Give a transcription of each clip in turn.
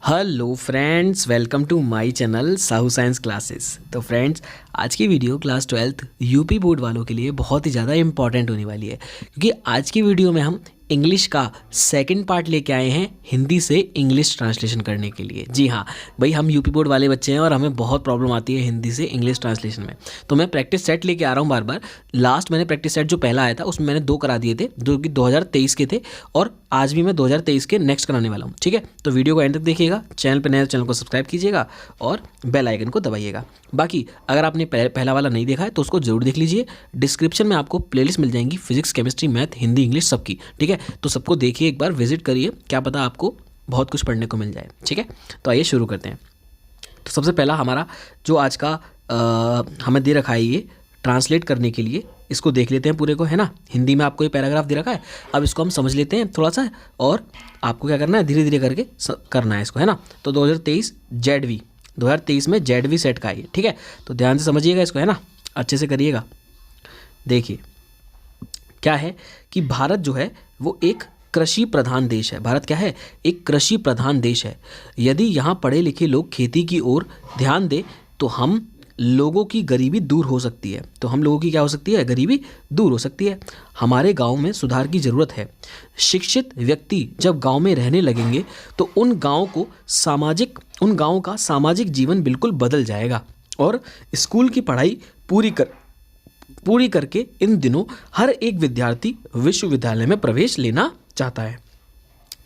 Hello friends, welcome to my channel Sahu Science Classes. तो friends, आज की video class 12th UP board वालों के लिए बहुत ही ज़्यादा इंपॉर्टेंट होने वाली है, क्योंकि आज की वीडियो में हम इंग्लिश का सेकंड पार्ट लेके आए हैं हिंदी से इंग्लिश ट्रांसलेशन करने के लिए। जी हाँ भाई, हम यूपी बोर्ड वाले बच्चे हैं और हमें बहुत प्रॉब्लम आती है हिंदी से इंग्लिश ट्रांसलेशन में। तो मैं प्रैक्टिस सेट लेके आ रहा हूँ बार बार। लास्ट मैंने प्रैक्टिस सेट जो पहला आया था उसमें मैंने 2 करा दिए थे, जो कि 2023 के थे, और आज भी मैं 2023 के नेक्स्ट कराने वाला हूँ। ठीक है, तो वीडियो को एंड तक देखिएगा। चैनल पर नए तो चैनल को सब्सक्राइब कीजिएगा और बेल आइकन को दबाइएगा। बाकी अगर आपने पहला वाला नहीं देखा है तो उसको जरूर देख लीजिए। डिस्क्रिप्शन में आपको प्लेलिस्ट मिल जाएंगी, physics, chemistry, math, Hindi, English सबकी। ठीक है, तो सबको देखिए, एक बार विजिट करिए, क्या पता आपको बहुत कुछ पढ़ने को मिल जाए। ठीक है, तो आइए शुरू करते हैं। तो सबसे पहला हमारा जो आज का हमें दे रखा है, ये ट्रांसलेट करने के लिए इसको देख लेते हैं पूरे को, है ना। हिंदी में आपको ये पैराग्राफ दे रखा है, अब इसको हम समझ लेते हैं थोड़ा सा, और आपको क्या करना है, धीरे धीरे करके करना है इसको, है ना। तो 2023 में जेडवी सेट का है ये। ठीक है, तो ध्यान से समझिएगा इसको, है ना, अच्छे से करिएगा। देखिए क्या है कि भारत जो है वो एक कृषि प्रधान देश है। भारत क्या है, एक कृषि प्रधान देश है। यदि यहाँ पढ़े लिखे लोग खेती की ओर ध्यान दें तो हम लोगों की गरीबी दूर हो सकती है। तो हम लोगों की क्या हो सकती है, गरीबी दूर हो सकती है। हमारे गांव में सुधार की ज़रूरत है। शिक्षित व्यक्ति जब गांव में रहने लगेंगे तो उन गांवों का सामाजिक जीवन बिल्कुल बदल जाएगा। और स्कूल की पढ़ाई पूरी करके इन दिनों हर एक विद्यार्थी विश्वविद्यालय में प्रवेश लेना चाहता है।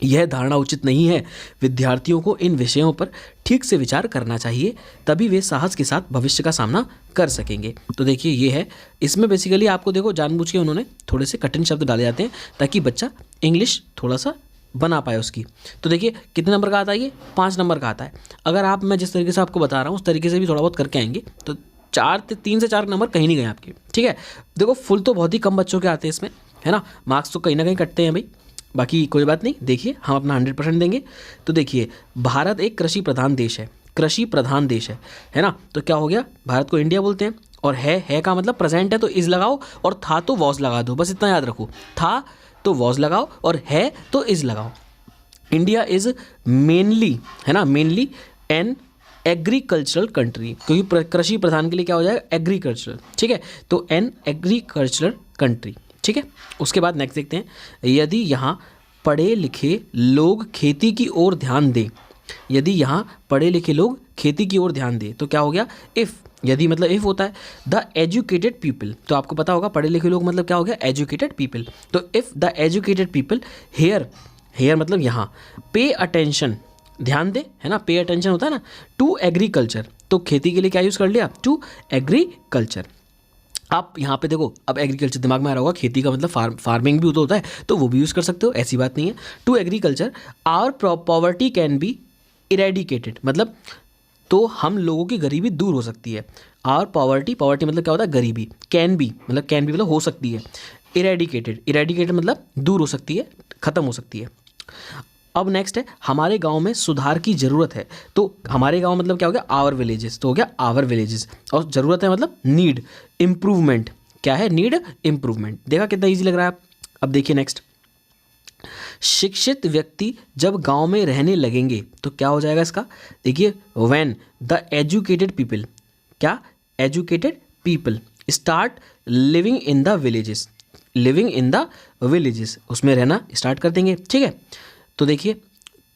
यह धारणा उचित नहीं है। विद्यार्थियों को इन विषयों पर ठीक से विचार करना चाहिए, तभी वे साहस के साथ भविष्य का सामना कर सकेंगे। तो देखिए ये है, इसमें बेसिकली आपको देखो जानबूझ के उन्होंने थोड़े से कठिन शब्द डाले जाते हैं ताकि बच्चा इंग्लिश थोड़ा सा बना पाए उसकी। तो देखिए कितने नंबर का आता है ये, 5 नंबर का आता है। अगर आप, मैं जिस तरीके से आपको बता रहा हूँ उस तरीके से भी थोड़ा बहुत करके आएंगे तो 3 से 4 नंबर कहीं नहीं गए आपके। ठीक है, देखो फुल तो बहुत ही कम बच्चों के आते हैं इसमें, है ना, मार्क्स तो कहीं ना कहीं कटते हैं भाई। बाकी कोई बात नहीं, देखिए हम अपना 100% देंगे। तो देखिए भारत एक कृषि प्रधान देश है, कृषि प्रधान देश है ना। तो क्या हो गया, भारत को इंडिया बोलते हैं, और है का मतलब प्रेजेंट है तो इज लगाओ, और था तो वॉज लगा दो, बस इतना याद रखो। था तो वॉज लगाओ और है तो इज लगाओ। इंडिया इज मेनली, है ना, मेनली एन एग्रीकल्चरल कंट्री, क्योंकि कृषि प्रधान के लिए क्या हो जाएगा, एग्रीकल्चरल। ठीक है, तो एन एग्रीकल्चरल कंट्री। ठीक है, उसके बाद नेक्स्ट देखते हैं। यदि यहाँ पढ़े लिखे लोग खेती की ओर ध्यान दें, यदि यहाँ पढ़े लिखे लोग खेती की ओर ध्यान दें तो क्या हो गया, इफ़, यदि मतलब इफ़ होता है द एजुकेटेड पीपल। तो आपको पता होगा पढ़े लिखे लोग मतलब क्या हो गया, एजुकेटेड पीपल। तो if the educated people here मतलब यहाँ, पे अटेंशन, ध्यान दे, है ना, पे अटेंशन होता है ना, टू एग्रीकल्चर। तो खेती के लिए क्या यूज़ कर लिया, टू एग्रीकल्चर। आप यहाँ पे देखो, अब एग्रीकल्चर दिमाग में आ रहा होगा, खेती का मतलब फार्मिंग भी तो होता है, तो वो भी यूज़ कर सकते हो, ऐसी बात नहीं है। To agriculture our poverty can be eradicated, मतलब तो हम लोगों की गरीबी दूर हो सकती है। आवर पॉवर्टी मतलब क्या होता है, गरीबी। कैन बी मतलब हो सकती है। इरेडिकेटेड मतलब दूर हो सकती है, ख़त्म हो सकती है। अब नेक्स्ट है, हमारे गांव में सुधार की ज़रूरत है। तो हमारे गांव मतलब क्या हो गया, आवर विलेजेस, तो हो गया आवर विलेजेस। और ज़रूरत है मतलब नीड इम्प्रूवमेंट, क्या है, नीड इम्प्रूवमेंट। देखा कितना ईजी लग रहा है। अब देखिए नेक्स्ट, शिक्षित व्यक्ति जब गांव में रहने लगेंगे तो क्या हो जाएगा इसका, देखिए व्हेन द एजुकेटेड पीपल, क्या, educated people start living in the villages, उसमें रहना स्टार्ट कर देंगे। ठीक है, तो देखिए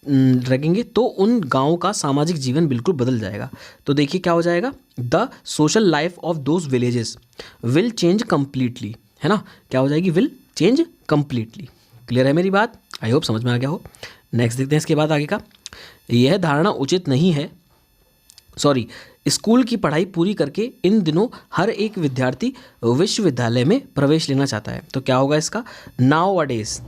रखेंगे तो उन गाँव का सामाजिक जीवन बिल्कुल बदल जाएगा। तो देखिए क्या हो जाएगा, the social life of those villages will change completely, है ना, क्या हो जाएगी, विल चेंज कम्प्लीटली। क्लियर है मेरी बात, आई होप समझ में आ गया हो। नेक्स्ट देखते हैं इसके बाद आगे का। यह धारणा उचित नहीं है, स्कूल की पढ़ाई पूरी करके इन दिनों हर एक विद्यार्थी विश्वविद्यालय में प्रवेश लेना चाहता है। तो क्या होगा इसका, nowadays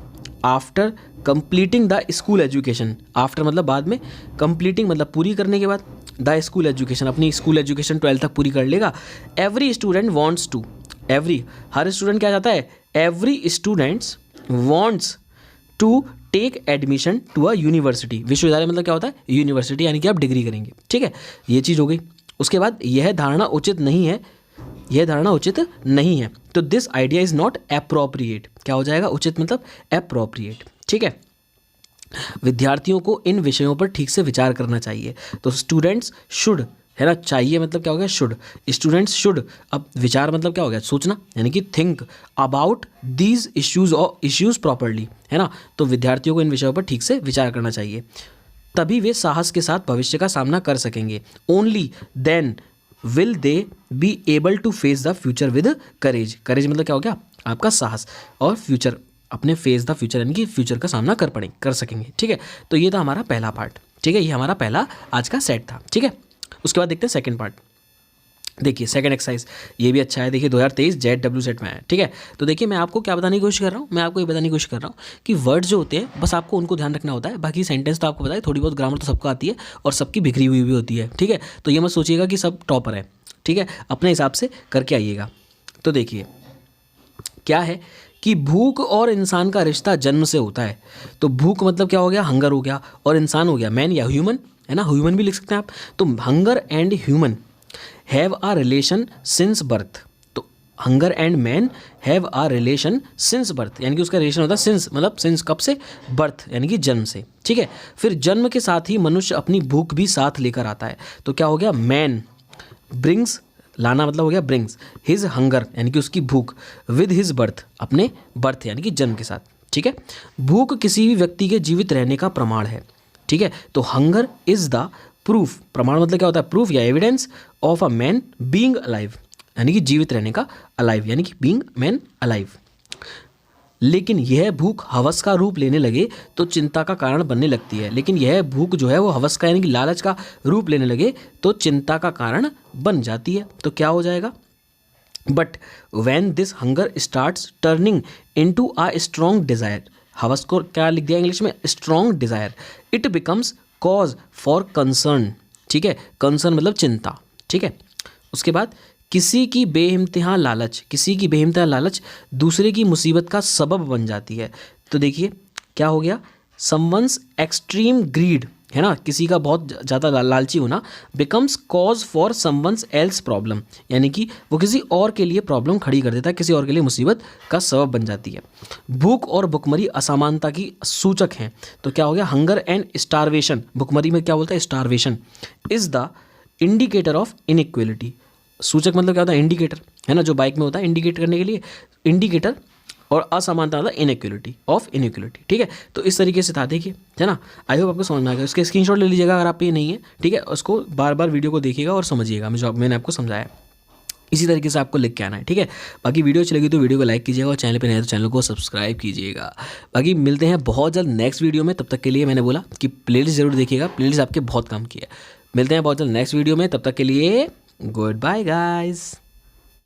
after completing the school education, after मतलब बाद में, कंप्लीटिंग मतलब पूरी करने के बाद, द स्कूल एजुकेशन, अपनी स्कूल एजुकेशन 12th तक पूरी कर लेगा। एवरी स्टूडेंट वांट्स टू, हर स्टूडेंट क्या चाहता है, every students wants to take admission to a university. विश्वविद्यालय मतलब क्या होता है, यूनिवर्सिटी, यानी कि आप डिग्री करेंगे। ठीक है, ये चीज़ हो गई। उसके बाद यह धारणा उचित नहीं है, तो this idea is not appropriate, क्या हो जाएगा, उचित मतलब अप्रोप्रिएट। ठीक है, विद्यार्थियों को इन विषयों पर ठीक से विचार करना चाहिए। तो स्टूडेंट्स शुड, है ना, चाहिए मतलब क्या हो गया, शुड। स्टूडेंट्स शुड, अब विचार मतलब क्या हो गया, सोचना, यानी कि थिंक अबाउट दीज इश्यूज और इश्यूज प्रॉपरली, है ना। तो विद्यार्थियों को इन विषयों पर ठीक से विचार करना चाहिए, तभी वे साहस के साथ भविष्य का सामना कर सकेंगे। Only then will they be able to face the future with courage. Courage मतलब क्या हो गया, आपका साहस, और फ्यूचर, अपने फेस द फ्यूचर, यानी कि फ्यूचर का सामना कर सकेंगे। ठीक है, तो ये था हमारा पहला पार्ट। ठीक है, ये हमारा पहला आज का सेट था। ठीक है, उसके बाद देखते हैं सेकंड पार्ट। देखिए सेकंड एक्सरसाइज, ये भी अच्छा है। देखिए 2023 JW सेट में है। ठीक है, तो देखिए मैं आपको क्या बताने की कोशिश कर रहा हूँ, मैं आपको ये बताने की कोशिश कर रहा हूँ कि वर्ड जो होते हैं बस आपको उनको ध्यान रखना होता है, बाकी सेंटेंस तो आपको पता है, थोड़ी बहुत ग्रामर तो सबको आती है और सबकी बिखरी हुई भी होती है। ठीक है, तो ये मत सोचिएगा कि सब टॉपर है। ठीक है, अपने हिसाब से करके आइएगा। तो देखिए क्या है कि भूख और इंसान का रिश्ता जन्म से होता है। तो भूख मतलब क्या हो गया, हंगर हो गया, और इंसान हो गया मैन या ह्यूमन, है ना, ह्यूमन भी लिख सकते हैं आप। तो hunger and human have a relation since birth. तो hunger and man have a relation since birth, यानी कि उसका रिलेशन होता है सिंस, मतलब सिंस कब से, बर्थ यानी कि जन्म से। ठीक है, फिर जन्म के साथ ही मनुष्य अपनी भूख भी साथ लेकर आता है। तो क्या हो गया, मैन ब्रिंग्स, लाना मतलब हो गया ब्रिंग्स, हिज हंगर यानी कि उसकी भूख, विद हिज बर्थ, अपने बर्थ यानी कि जन्म के साथ। ठीक है, भूख किसी भी व्यक्ति के जीवित रहने का प्रमाण है। ठीक है, तो हंगर इज द प्रूफ, प्रमाण मतलब क्या होता है, प्रूफ या evidence of a man being alive, यानी कि जीवित रहने का, अलाइव यानी कि बीइंग मैन अलाइव। लेकिन यह भूख हवस का रूप लेने लगे तो चिंता का कारण बनने लगती है। लेकिन यह भूख जो है वो हवस का यानी कि लालच का रूप लेने लगे तो चिंता का कारण बन जाती है। तो क्या हो जाएगा, but when this hunger starts turning into a strong Dzire, हवस को क्या लिख दिया इंग्लिश में, strong Dzire, it becomes cause for concern. ठीक है, कंसर्न मतलब चिंता। ठीक है, उसके बाद किसी की बेइंतहा लालच, किसी की बेइंतहा लालच दूसरे की मुसीबत का सबब बन जाती है। तो देखिए क्या हो गया, समवंस एक्सट्रीम ग्रीड, है ना, किसी का बहुत ज़्यादा लालची होना, becomes cause for someone's else problem, यानी कि वो किसी और के लिए प्रॉब्लम खड़ी कर देता है, किसी और के लिए मुसीबत का सबब बन जाती है। भूख और भुखमरी असमानता की सूचक हैं। तो क्या हो गया, हंगर एंड स्टारवेशन, भुखमरी में क्या बोलता है, starvation is the indicator of inequality. सूचक मतलब क्या होता है, इंडिकेटर, है ना, जो बाइक में होता है इंडिकेट करने के लिए, इंडिकेटर, और असमानता मतलब इनइक्वलिटी ऑफ इनइक्वलिटी। ठीक है, तो इस तरीके से था, देखिए, है ना। आई होप आपको समझ में आ गया। उसके स्क्रीनशॉट ले लीजिएगा अगर आप पे ये नहीं है। ठीक है, उसको बार बार वीडियो को देखिएगा और समझिएगा जो मैंने आपको समझाया, इसी तरीके से आपको लिख के आना है। ठीक है, बाकी वीडियो अच्छी लगी तो वीडियो को लाइक कीजिएगा और चैनल पे नए तो चैनल को सब्सक्राइब कीजिएगा। बाकी मिलते हैं बहुत जल्द नेक्स्ट वीडियो में। तब तक के लिए मैंने बोला कि प्लेलिस्ट जरूर देखिएगा, प्लेलिस्ट आपके बहुत काम की है। मिलते हैं बहुत जल्द नेक्स्ट वीडियो में, तब तक के लिए गुड बाय गाइज।